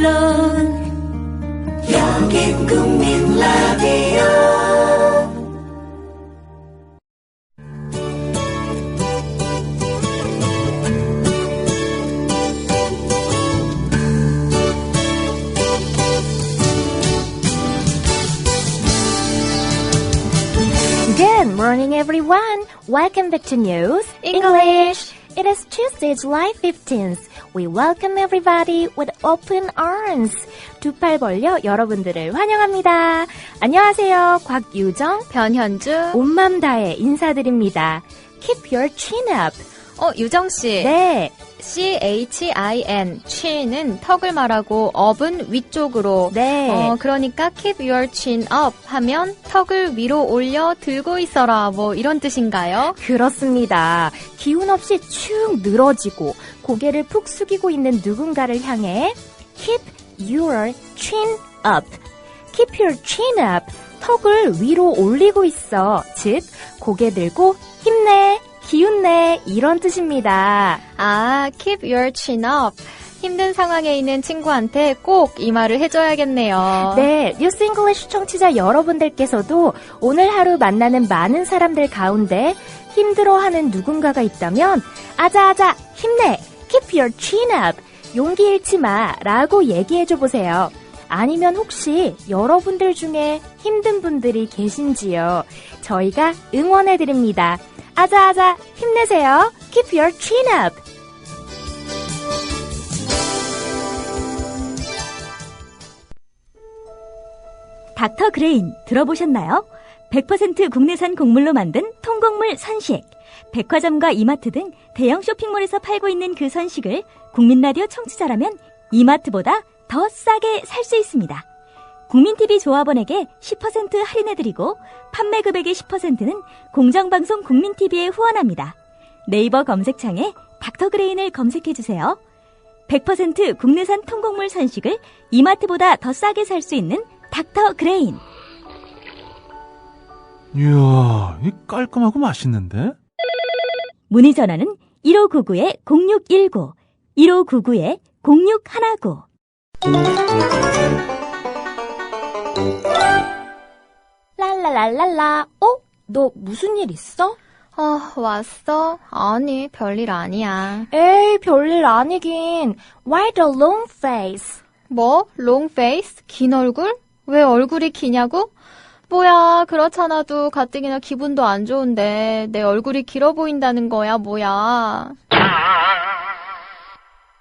물론 여긴 국민 라디오. Good morning, everyone. Welcome back to News English. It is Tuesday, July 15th. We welcome everybody with open arms. 두 팔 벌려 여러분들을 환영합니다. 안녕하세요. 곽유정, 변현주, 온맘 다해 인사드립니다. Keep your chin up. 유정씨. 네. CHIN, chin은 턱을 말하고 up은 위쪽으로. 네. 그러니까 keep your chin up 하면 턱을 위로 올려 들고 있어라. 뭐 이런 뜻인가요? 그렇습니다. 기운 없이 축 늘어지고 고개를 푹 숙이고 있는 누군가를 향해 keep your chin up. keep your chin up. 턱을 위로 올리고 있어. 즉, 고개 들고 힘내. 기운내 이런 뜻입니다. keep your chin up. 힘든 상황에 있는 친구한테 꼭 이 말을 해줘야겠네요. 네, 뉴스 잉글리쉬 청취자 여러분들께서도 오늘 하루 만나는 많은 사람들 가운데 힘들어하는 누군가가 있다면 아자아자 힘내, keep your chin up, 용기 잃지 마 라고 얘기해줘 보세요. 아니면 혹시 여러분들 중에 힘든 분들이 계신지요? 저희가 응원해드립니다. 아자아자 힘내세요. Keep your chin up. 닥터 그레인 들어보셨나요? 100% 국내산 곡물로 만든 통곡물 선식. 백화점과 이마트 등 대형 쇼핑몰에서 팔고 있는 그 선식을 국민라디오 청취자라면 이마트보다 더 싸게 살 수 있습니다. 국민TV 조합원에게 10% 할인해드리고 판매 금액의 10%는 공정방송 국민TV에 후원합니다. 네이버 검색창에 닥터그레인을 검색해주세요. 100% 국내산 통곡물 선식을 이마트보다 더 싸게 살 수 있는 닥터그레인. 이야, 이 깔끔하고 맛있는데? 문의 전화는 1599-0619, 1599-0619. 랄랄랄랄라. 너 무슨 일 있어? 왔어? 아니, 별일 아니야. 에이, 별일 아니긴. Why the long face? 뭐? long face? 긴 얼굴? 왜 얼굴이 기냐고? 뭐야, 그렇잖아도 가뜩이나 기분도 안 좋은데 내 얼굴이 길어 보인다는 거야, 뭐야.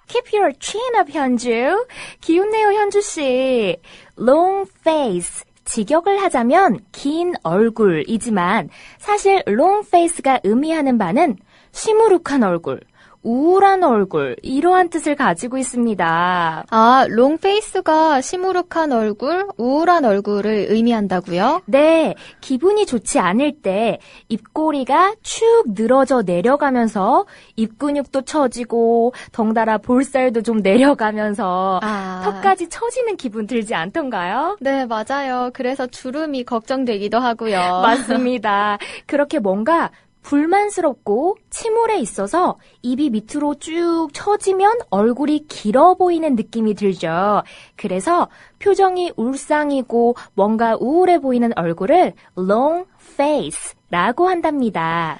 Keep your chin up, 현주. 기운내요, 현주씨. long face. 직역을 하자면 긴 얼굴이지만 사실 long face가 의미하는 바는 시무룩한 얼굴, 우울한 얼굴 이러한 뜻을 가지고 있습니다. long face가 시무룩한 얼굴, 우울한 얼굴을 의미한다고요? 네, 기분이 좋지 않을 때 입꼬리가 축 늘어져 내려가면서 입근육도 처지고 덩달아 볼살도 좀 내려가면서 턱까지 처지는 기분 들지 않던가요? 네, 맞아요. 그래서 주름이 걱정되기도 하고요. 맞습니다. 그렇게 뭔가 불만스럽고 침울해 있어서 입이 밑으로 쭉 처지면 얼굴이 길어 보이는 느낌이 들죠. 그래서 표정이 울상이고 뭔가 우울해 보이는 얼굴을 long face라고 한답니다.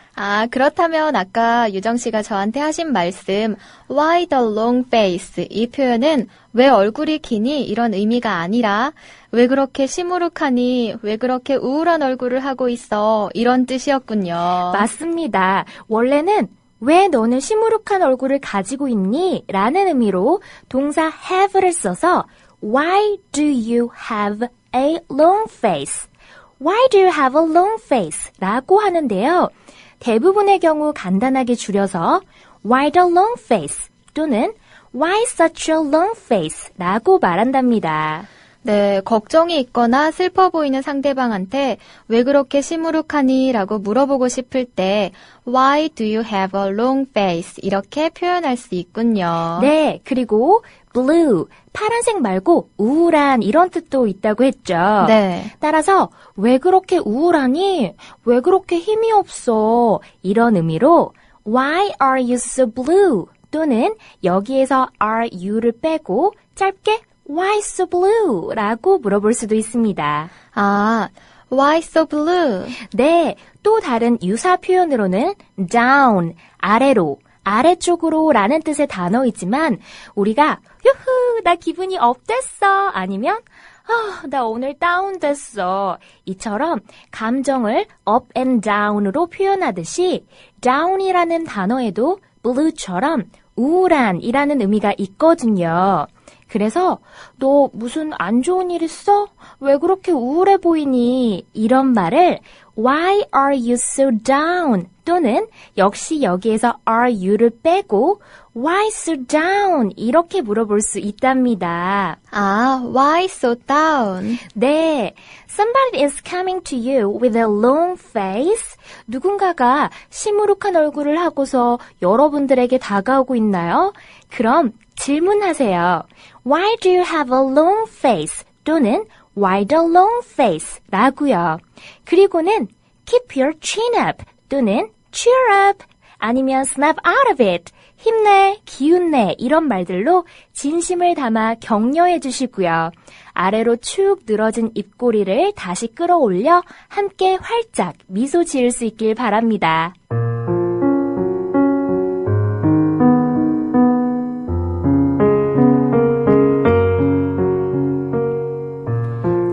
그렇다면 아까 유정 씨가 저한테 하신 말씀 Why the long face? 이 표현은 왜 얼굴이 기니? 이런 의미가 아니라 왜 그렇게 시무룩하니? 왜 그렇게 우울한 얼굴을 하고 있어? 이런 뜻이었군요. 맞습니다. 원래는 왜 너는 시무룩한 얼굴을 가지고 있니? 라는 의미로 동사 have를 써서 Why do you have a long face? Why do you have a long face? 라고 하는데요. 대부분의 경우 간단하게 줄여서 Why the long face? 또는 Why such a long face? 라고 말한답니다. 네, 걱정이 있거나 슬퍼 보이는 상대방한테 왜 그렇게 시무룩하니? 라고 물어보고 싶을 때 Why do you have a long face? 이렇게 표현할 수 있군요. 네, 그리고 blue, 파란색 말고 우울한 이런 뜻도 있다고 했죠. 네. 따라서 왜 그렇게 우울하니? 왜 그렇게 힘이 없어? 이런 의미로 Why are you so blue? 또는 여기에서 are you를 빼고 짧게 Why so blue? 라고 물어볼 수도 있습니다. 아, why so blue? 네, 또 다른 유사 표현으로는 down, 아래로, 아래쪽으로 라는 뜻의 단어이지만 우리가 유후, 나 기분이 업됐어 아니면 나 오늘 다운됐어 이처럼 감정을 up and down으로 표현하듯이 down이라는 단어에도 blue처럼 우울한 이라는 의미가 있거든요. 그래서 너 무슨 안 좋은 일 있어? 왜 그렇게 우울해 보이니? 이런 말을 Why are you so down? 또는 역시 여기에서 are you를 빼고 Why so down? 이렇게 물어볼 수 있답니다. 아, why so down? 네, somebody is coming to you with a long face. 누군가가 시무룩한 얼굴을 하고서 여러분들에게 다가오고 있나요? 그럼 질문하세요. Why do you have a long face? 또는 Why the long face? 라고요. 그리고는 keep your chin up 또는 cheer up 아니면 snap out of it 힘내, 기운내 이런 말들로 진심을 담아 격려해 주시고요. 아래로 축 늘어진 입꼬리를 다시 끌어올려 함께 활짝 미소 지을 수 있길 바랍니다.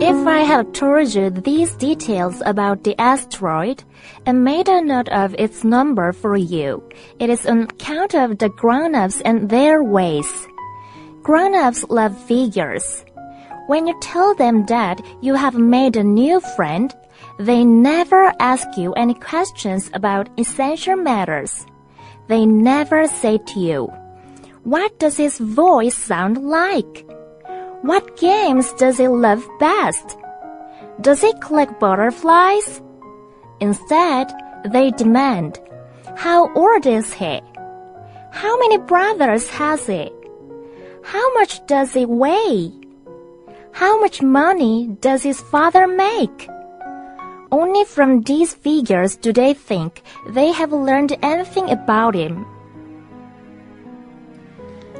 If I have told you these details about the asteroid and made a note of its number for you, it is on account of the grown-ups and their ways. Grown-ups love figures. When you tell them that you have made a new friend, they never ask you any questions about essential matters. They never say to you, "What does his voice sound like? What games does he love best? Does he collect butterflies?" Instead, they demand, "How old is he? How many brothers has he? How much does he weigh? How much money does his father make?" Only from these figures do they think they have learned anything about him.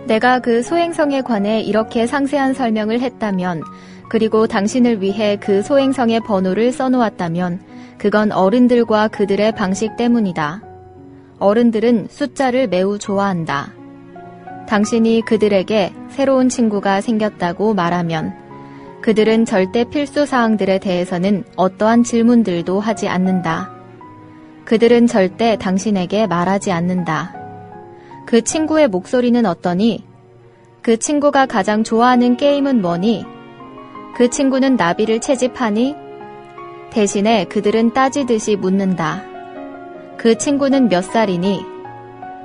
내가 그 소행성에 관해 이렇게 상세한 설명을 했다면, 그리고 당신을 위해 그 소행성의 번호를 써놓았다면, 그건 어른들과 그들의 방식 때문이다. 어른들은 숫자를 매우 좋아한다. 당신이 그들에게 새로운 친구가 생겼다고 말하면, 그들은 절대 필수 사항들에 대해서는 어떠한 질문들도 하지 않는다. 그들은 절대 당신에게 말하지 않는다. 그 친구의 목소리는 어떠니? 그 친구가 가장 좋아하는 게임은 뭐니? 그 친구는 나비를 채집하니? 대신에 그들은 따지듯이 묻는다. 그 친구는 몇 살이니?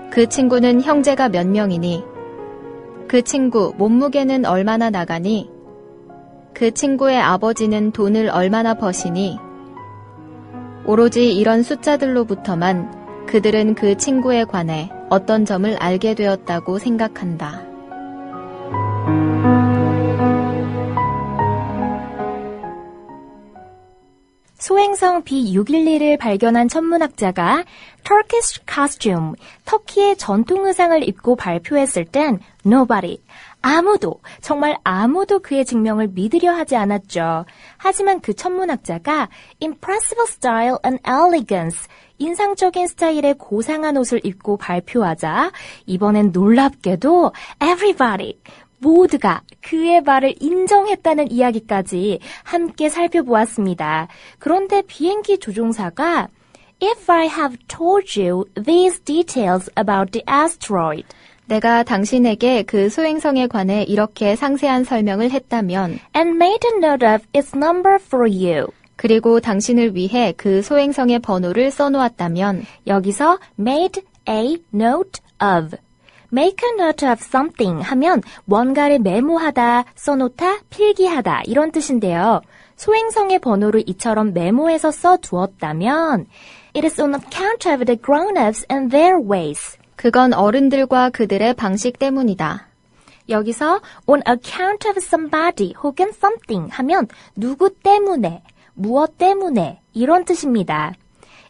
그 친구는 형제가 몇 명이니? 그 친구 몸무게는 얼마나 나가니? 그 친구의 아버지는 돈을 얼마나 버시니? 오로지 이런 숫자들로부터만 그들은 그 친구에 관해 어떤 점을 알게 되었다고 생각한다. 소행성 B612를 발견한 천문학자가 Turkish costume, 터키의 전통 의상을 입고 발표했을 땐 nobody, 아무도, 정말 아무도 그의 증명을 믿으려 하지 않았죠. 하지만 그 천문학자가 impressive style and elegance, 인상적인 스타일의 고상한 옷을 입고 발표하자 이번엔 놀랍게도 everybody, 모두가 그의 말을 인정했다는 이야기까지 함께 살펴보았습니다. 그런데 비행기 조종사가 If I have told you these details about the asteroid, 내가 당신에게 그 소행성에 관해 이렇게 상세한 설명을 했다면 and made a note of its number for you, 그리고 당신을 위해 그 소행성의 번호를 써놓았다면 여기서 made a note of, make a note of something 하면 뭔가를 메모하다, 써놓다, 필기하다 이런 뜻인데요. 소행성의 번호를 이처럼 메모해서 써두었다면 It is on account of the grown-ups and their ways. 그건 어른들과 그들의 방식 때문이다. 여기서 on account of somebody 혹은 something 하면 누구 때문에, 무엇 때문에 이런 뜻입니다.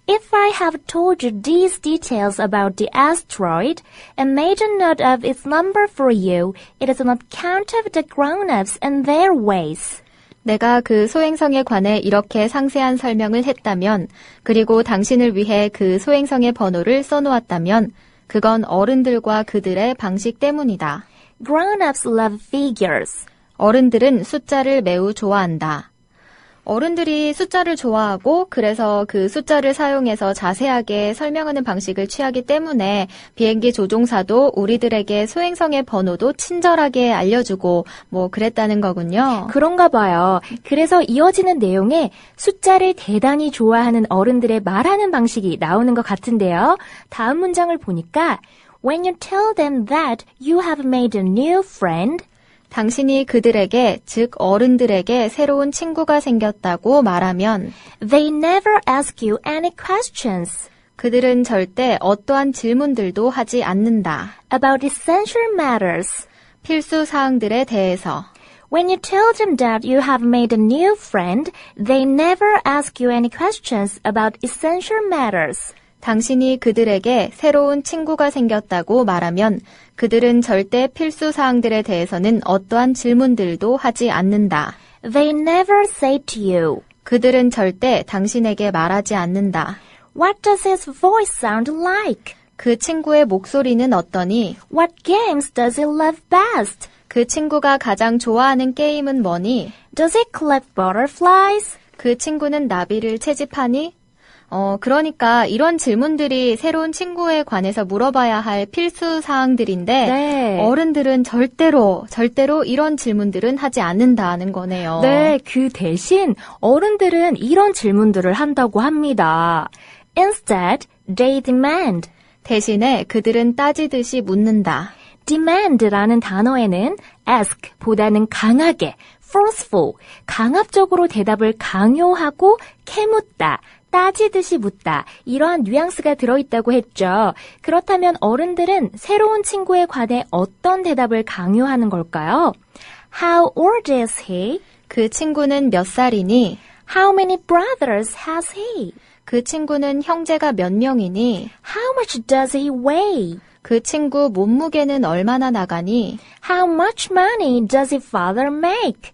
If I have told you these details about the asteroid and made a note of its number for you, it is on account of the grown-ups and their ways. 내가 그 소행성에 관해 이렇게 상세한 설명을 했다면, 그리고 당신을 위해 그 소행성의 번호를 써놓았다면, 그건 어른들과 그들의 방식 때문이다. Grown-ups love figures. 어른들은 숫자를 매우 좋아한다. 어른들이 숫자를 좋아하고 그래서 그 숫자를 사용해서 자세하게 설명하는 방식을 취하기 때문에 비행기 조종사도 우리들에게 소행성의 번호도 친절하게 알려주고 뭐 그랬다는 거군요. 그런가 봐요. 그래서 이어지는 내용에 숫자를 대단히 좋아하는 어른들의 말하는 방식이 나오는 것 같은데요. 다음 문장을 보니까 When you tell them that you have made a new friend, 당신이 그들에게, 즉 어른들에게 새로운 친구가 생겼다고 말하면 they never ask you any questions 그들은 절대 어떠한 질문들도 하지 않는다. about essential matters. 필수 사항들에 대해서. When you tell them that you have made a new friend, they never ask you any questions about essential matters. 당신이 그들에게 새로운 친구가 생겼다고 말하면 그들은 절대 필수 사항들에 대해서는 어떠한 질문들도 하지 않는다. They never say to you, 그들은 절대 당신에게 말하지 않는다. What does his voice sound like? 그 친구의 목소리는 어떠니? What games does he love best? 그 친구가 가장 좋아하는 게임은 뭐니? Does he collect butterflies? 그 친구는 나비를 채집하니? 그러니까 이런 질문들이 새로운 친구에 관해서 물어봐야 할 필수 사항들인데 네. 어른들은 절대로 이런 질문들은 하지 않는다는 거네요. 네, 그 대신 어른들은 이런 질문들을 한다고 합니다. Instead, they demand. 대신에 그들은 따지듯이 묻는다. demand라는 단어에는 ask보다는 강하게, forceful, 강압적으로 대답을 강요하고 캐묻다, 따지듯이 묻다, 이러한 뉘앙스가 들어있다고 했죠. 그렇다면 어른들은 새로운 친구에 관해 어떤 대답을 강요하는 걸까요? How old is he? 그 친구는 몇 살이니? How many brothers has he? 그 친구는 형제가 몇 명이니? How much does he weigh? 그 친구 몸무게는 얼마나 나가니? How much money does his father make?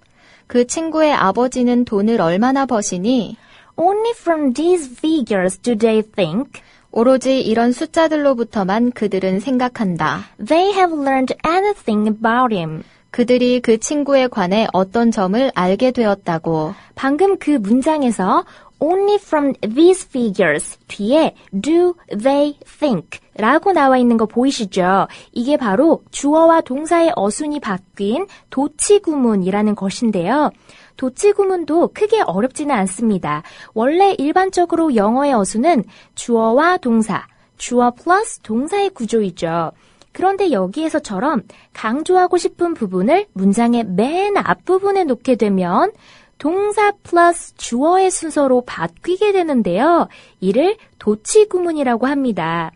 그 친구의 아버지는 돈을 얼마나 버시니? Only from these figures do they think. 오로지 이런 숫자들로부터만 그들은 생각한다. They have learned anything about him. 그들이 그 친구에 관해 어떤 점을 알게 되었다고. 방금 그 문장에서 only from these figures 뒤에 do they think 라고 나와 있는 거 보이시죠? 이게 바로 주어와 동사의 어순이 바뀐 도치구문이라는 것인데요. 도치구문도 크게 어렵지는 않습니다. 원래 일반적으로 영어의 어순은 주어와 동사, 주어 플러스 동사의 구조이죠. 그런데 여기에서처럼 강조하고 싶은 부분을 문장의 맨 앞부분에 놓게 되면 동사 플러스 주어의 순서로 바뀌게 되는데요. 이를 도치구문이라고 합니다.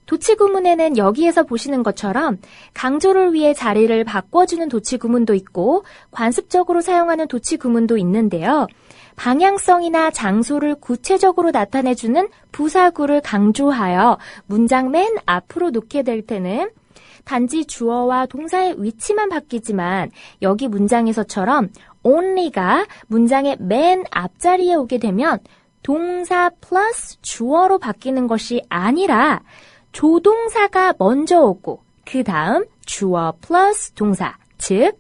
도치구문에는 여기에서 보시는 것처럼 강조를 위해 자리를 바꿔주는 도치구문도 있고 관습적으로 사용하는 도치구문도 있는데요. 방향성이나 장소를 구체적으로 나타내주는 부사구를 강조하여 문장 맨 앞으로 놓게 될 때는 단지 주어와 동사의 위치만 바뀌지만 여기 문장에서처럼 only가 문장의 맨 앞자리에 오게 되면 동사 플러스 주어로 바뀌는 것이 아니라 조동사가 먼저 오고 그 다음 주어 플러스 동사, 즉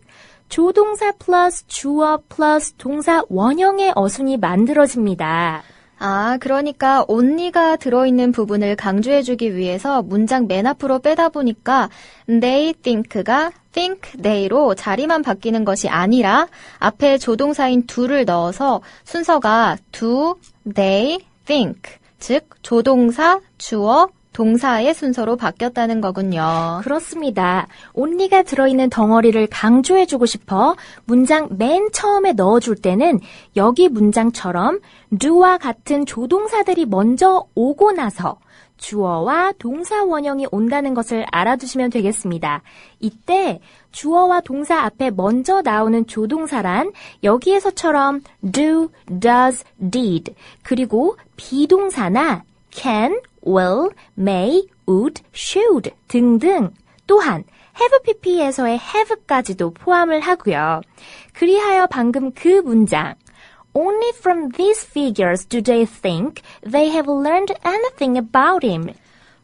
조동사 플러스 주어 플러스 동사 원형의 어순이 만들어집니다. 아, 그러니까 only가 들어있는 부분을 강조해주기 위해서 문장 맨 앞으로 빼다 보니까 they think가 think they로 자리만 바뀌는 것이 아니라 앞에 조동사인 do를 넣어서 순서가 do, they, think, 즉 조동사, 주어, 동사의 순서로 바뀌었다는 거군요. 그렇습니다. only가 들어있는 덩어리를 강조해주고 싶어 문장 맨 처음에 넣어줄 때는 여기 문장처럼 do와 같은 조동사들이 먼저 오고 나서 주어와 동사 원형이 온다는 것을 알아두시면 되겠습니다. 이때 주어와 동사 앞에 먼저 나오는 조동사란 여기에서처럼 do, does, did, 그리고 비동사나 can, will, may, would, should 등등. 또한 have pp에서의 have까지도 포함을 하고요. 그리하여 방금 그 문장 Only from these figures do they think they have learned anything about him.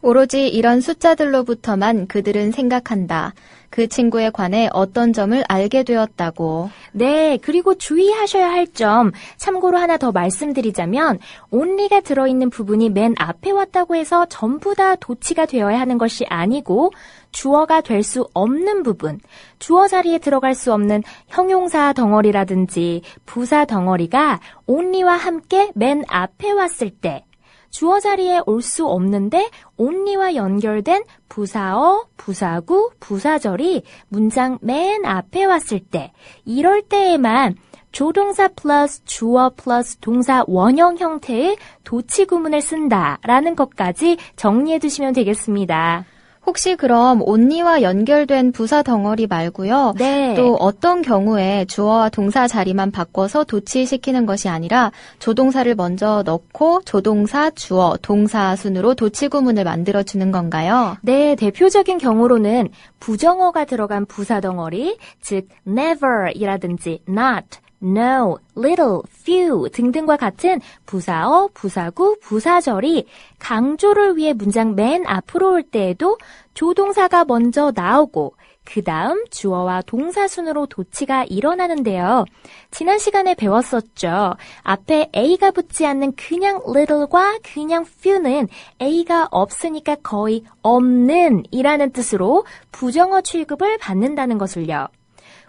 오로지 이런 숫자들로부터만 그들은 생각한다. 그 친구에 관해 어떤 점을 알게 되었다고. 네, 그리고 주의하셔야 할 점 참고로 하나 더 말씀드리자면 only가 들어있는 부분이 맨 앞에 왔다고 해서 전부 다 도치가 되어야 하는 것이 아니고 주어가 될 수 없는 부분, 주어 자리에 들어갈 수 없는 형용사 덩어리라든지 부사 덩어리가 only와 함께 맨 앞에 왔을 때 주어 자리에 올 수 없는데 only와 연결된 부사어, 부사구, 부사절이 문장 맨 앞에 왔을 때 이럴 때에만 조동사 플러스 주어 플러스 동사 원형 형태의 도치 구문을 쓴다라는 것까지 정리해 두시면 되겠습니다. 혹시 그럼 only와 연결된 부사 덩어리 말고요. 네. 또 어떤 경우에 주어와 동사 자리만 바꿔서 도치시키는 것이 아니라 조동사를 먼저 넣고 조동사, 주어, 동사 순으로 도치 구문을 만들어주는 건가요? 네, 대표적인 경우로는 부정어가 들어간 부사 덩어리, 즉 never이라든지 not, no, little, few 등등과 같은 부사어, 부사구, 부사절이 강조를 위해 문장 맨 앞으로 올 때에도 조동사가 먼저 나오고 그 다음 주어와 동사 순으로 도치가 일어나는데요. 지난 시간에 배웠었죠. 앞에 A가 붙지 않는 그냥 little과 그냥 few는 A가 없으니까 거의 없는 이라는 뜻으로 부정어 취급을 받는다는 것을요.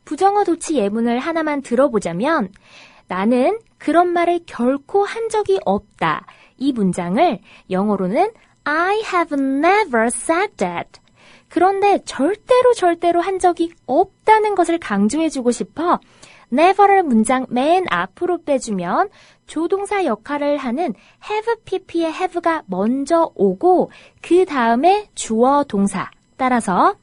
부정어 도치 예문을 하나만 들어보자면 나는 그런 말을 결코 한 적이 없다. 이 문장을 영어로는 I have never said that. 그런데 절대로 한 적이 없다는 것을 강조해주고 싶어 never를 문장 맨 앞으로 빼주면 조동사 역할을 하는 have pp의 have가 먼저 오고 그 다음에 주어 동사 따라서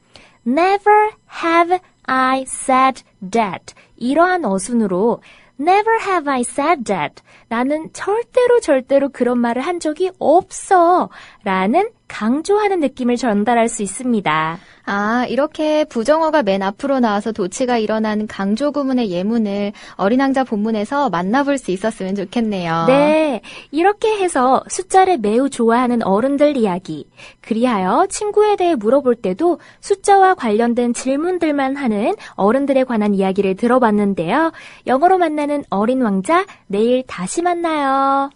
never have I said that. 이러한 어순으로 Never have I said that. 나는 절대로 그런 말을 한 적이 없어. 라는 강조하는 느낌을 전달할 수 있습니다. 아, 이렇게 부정어가 맨 앞으로 나와서 도치가 일어나는 강조 구문의 예문을 어린 왕자 본문에서 만나볼 수 있었으면 좋겠네요. 네, 이렇게 해서 숫자를 매우 좋아하는 어른들 이야기, 그리하여 친구에 대해 물어볼 때도 숫자와 관련된 질문들만 하는 어른들에 관한 이야기를 들어봤는데요. 영어로 만나는 어린 왕자, 내일 다시 만나요.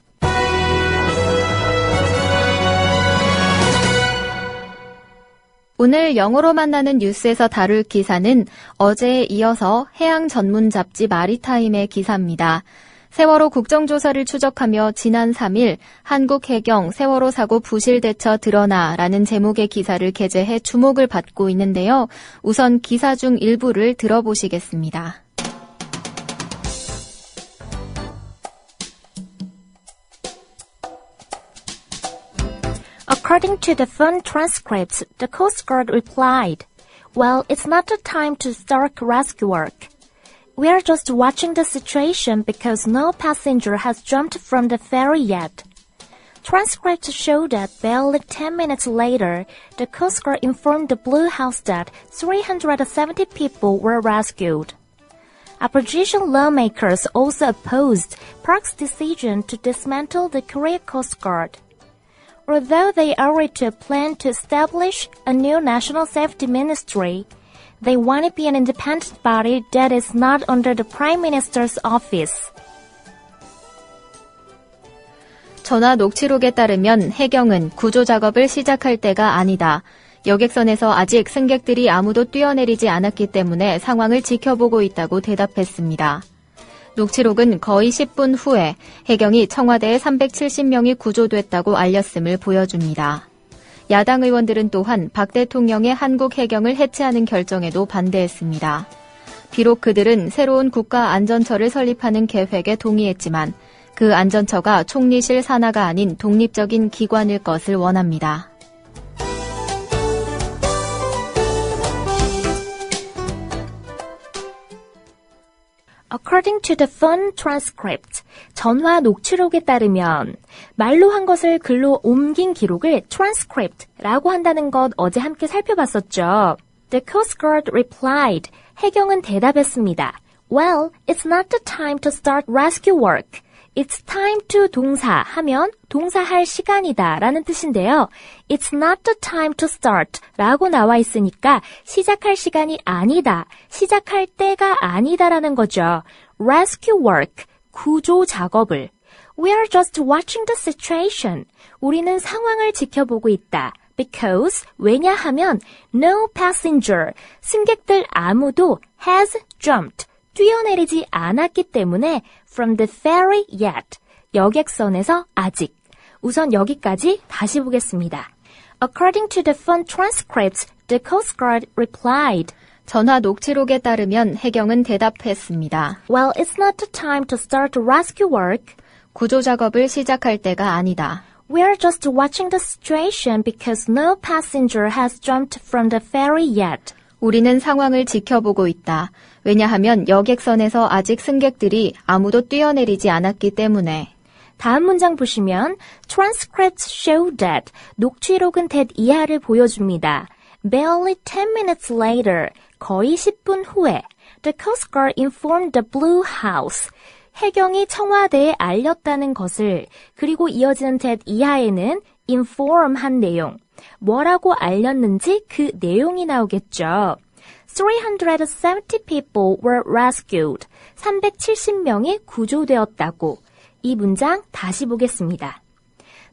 오늘 영어로 만나는 뉴스에서 다룰 기사는 어제에 이어서 해양 전문 잡지 마리타임의 기사입니다. 세월호 국정조사를 추적하며 지난 3일 한국 해경 세월호 사고 부실 대처 드러나라는 제목의 기사를 게재해 주목을 받고 있는데요. 우선 기사 중 일부를 들어보시겠습니다. According to the phone transcripts, the Coast Guard replied, "Well, it's not the time to start rescue work. We are just watching the situation because no passenger has jumped from the ferry yet." Transcripts show that barely 10 minutes later, the Coast Guard informed the Blue House that 370 people were rescued. Opposition lawmakers also opposed Park's decision to dismantle the Korea Coast Guard. Although they already plan to establish a new national safety ministry, they want to be an independent body that is not under the Prime Minister's office. 전화 녹취록에 따르면 해경은 구조 작업을 시작할 때가 아니다. 여객선에서 아직 승객들이 아무도 뛰어내리지 않았기 때문에 상황을 지켜보고 있다고 대답했습니다. 녹취록은 거의 10분 후에 해경이 청와대에 370명이 구조됐다고 알렸음을 보여줍니다. 야당 의원들은 또한 박 대통령의 한국 해경을 해체하는 결정에도 반대했습니다. 비록 그들은 새로운 국가안전처를 설립하는 계획에 동의했지만 그 안전처가 총리실 산하가 아닌 독립적인 기관일 것을 원합니다. According to the phone transcript, 전화 녹취록에 따르면 말로 한 것을 글로 옮긴 기록을 transcript라고 한다는 것 어제 함께 살펴봤었죠. The Coast Guard replied. 해경은 대답했습니다. Well, it's not the time to start rescue work. It's time to 동사 하면 동사할 시간이다 라는 뜻인데요. It's not the time to start 라고 나와 있으니까 시작할 시간이 아니다, 시작할 때가 아니다 라는 거죠. Rescue work, 구조 작업을. We are just watching the situation. 우리는 상황을 지켜보고 있다. Because, 왜냐하면 no passenger, 승객들 아무도 has jumped, 뛰어내리지 않았기 때문에 from the ferry yet, 여객선에서 아직. 우선 여기까지 다시 보겠습니다. According to the phone transcripts, the Coast Guard replied. 전화 녹취록에 따르면 해경은 대답했습니다. Well, it's not the time to start rescue work. 구조 작업을 시작할 때가 아니다. We are just watching the situation because no passenger has jumped from the ferry yet. 우리는 상황을 지켜보고 있다. 왜냐하면 여객선에서 아직 승객들이 아무도 뛰어내리지 않았기 때문에. 다음 문장 보시면 transcripts show that 녹취록은 that 이하를 보여줍니다. Barely 10 minutes later, 거의 10분 후에 the Coast Guard informed the Blue House. 해경이 청와대에 알렸다는 것을, 그리고 이어지는 that 이하에는 inform한 내용, 뭐라고 알렸는지 그 내용이 나오겠죠. 370 people were rescued. 370명이 구조되었다고. 이 문장 다시 보겠습니다.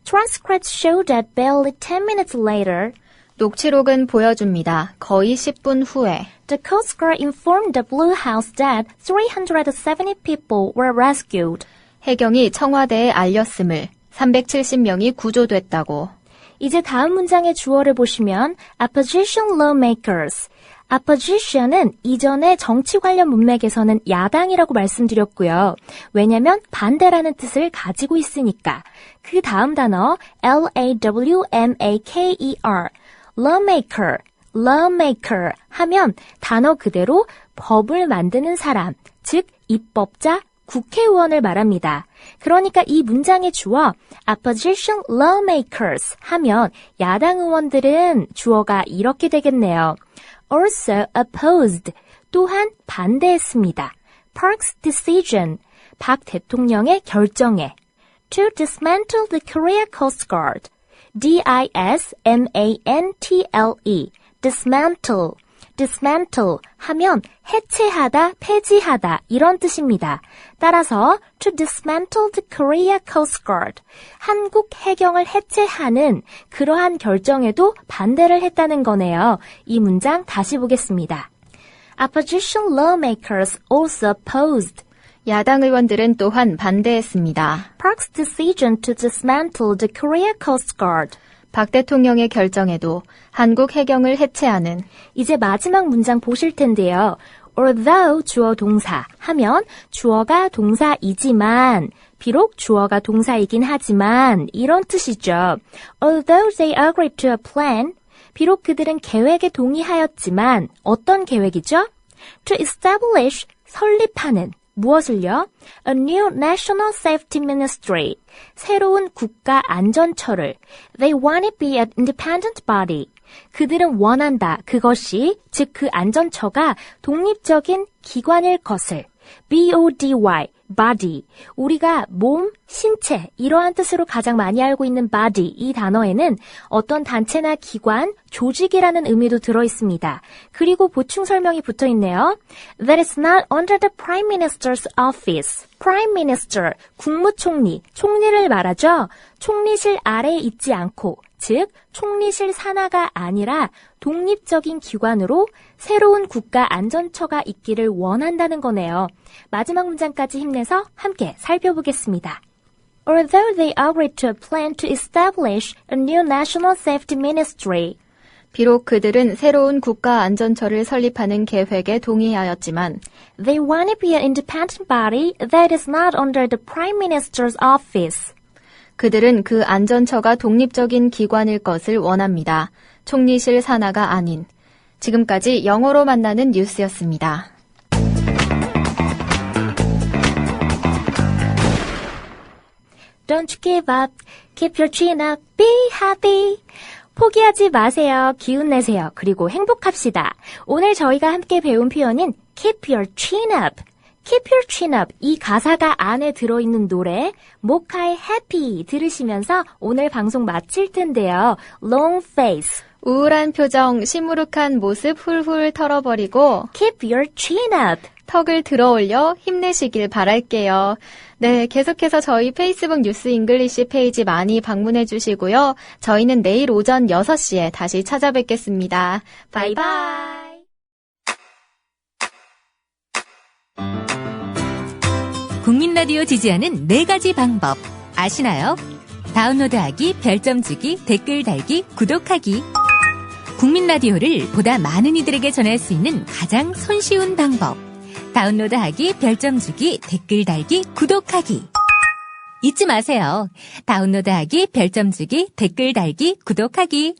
Transcripts show that barely 10 minutes later, 녹취록은 보여줍니다. 거의 10분 후에 the Coast Guard informed the Blue House that 370 people were rescued. 해경이 청와대에 알렸음을 370명이 구조됐다고. 이제 다음 문장의 주어를 보시면 opposition lawmakers. opposition은 이전에 정치 관련 문맥에서는 야당이라고 말씀드렸고요. 왜냐하면 반대라는 뜻을 가지고 있으니까. 그 다음 단어 lawmaker, lawmaker 하면 단어 그대로 법을 만드는 사람, 즉 입법자, 국회의원을 말합니다. 그러니까 이 문장의 주어 opposition lawmakers 하면 야당 의원들은 주어가 이렇게 되겠네요. also opposed, 또한 반대했습니다. Park's decision, 박 대통령의 결정에. to dismantle the Korea Coast Guard, D-I-S-M-A-N-T-L-E, dismantle, dismantle 하면 해체하다, 폐지하다 이런 뜻입니다. 따라서 to dismantle the Korea Coast Guard, 한국 해경을 해체하는 그러한 결정에도 반대를 했다는 거네요. 이 문장 다시 보겠습니다. Opposition lawmakers also opposed. 야당 의원들은 또한 반대했습니다. Park's decision to dismantle the Korea Coast Guard. 박 대통령의 결정에도 한국 해경을 해체하는. 이제 마지막 문장 보실 텐데요. Although 주어 동사 하면 주어가 동사이지만, 비록 주어가 동사이긴 하지만 이런 뜻이죠. Although they agreed to a plan, 비록 그들은 계획에 동의하였지만 어떤 계획이죠? To establish, 설립하는. 무엇을요? A new national safety ministry. 새로운 국가 안전처를. They want to be an independent body. 그들은 원한다. 그것이, 즉 그 안전처가 독립적인 기관일 것을. B-O-D-Y, body. 우리가 몸, 신체 이러한 뜻으로 가장 많이 알고 있는 body, 이 단어에는 어떤 단체나 기관, 조직이라는 의미도 들어있습니다. 그리고 보충 설명이 붙어있네요. That is not under the Prime Minister's office. Prime Minister, 국무총리, 총리를 말하죠. 총리실 아래에 있지 않고, 즉 총리실 산하가 아니라 독립적인 기관으로 새로운 국가 안전처가 있기를 원한다는 거네요. 마지막 문장까지 힘내서 함께 살펴보겠습니다. Although they agreed to a plan to establish a new national safety ministry. 비록 그들은 새로운 국가 안전처를 설립하는 계획에 동의하였지만 They want to be an independent body that is not under the Prime Minister's office. 그들은 그 안전처가 독립적인 기관일 것을 원합니다. 총리실 산하가 아닌. 지금까지 영어로 만나는 뉴스였습니다. Don't give up. Keep your chin up. Be happy. 포기하지 마세요. 기운 내세요. 그리고 행복합시다. 오늘 저희가 함께 배운 표현은 keep your chin up. Keep your chin up. 이 가사가 안에 들어있는 노래 모카의 Happy 들으시면서 오늘 방송 마칠 텐데요. Long face. 우울한 표정, 시무룩한 모습 훌훌 털어버리고 Keep your chin up. 턱을 들어올려 힘내시길 바랄게요. 네, 계속해서 저희 페이스북 뉴스 잉글리시 페이지 많이 방문해 주시고요. 저희는 내일 오전 6시에 다시 찾아뵙겠습니다. 바이바이. 국민 라디오 지지하는 4가지 방법 아시나요? 다운로드하기, 별점 주기, 댓글 달기, 구독하기. 국민 라디오를 보다 많은 이들에게 전할 수 있는 가장 손쉬운 방법. 다운로드하기, 별점 주기, 댓글 달기, 구독하기. 잊지 마세요. 다운로드하기, 별점 주기, 댓글 달기, 구독하기.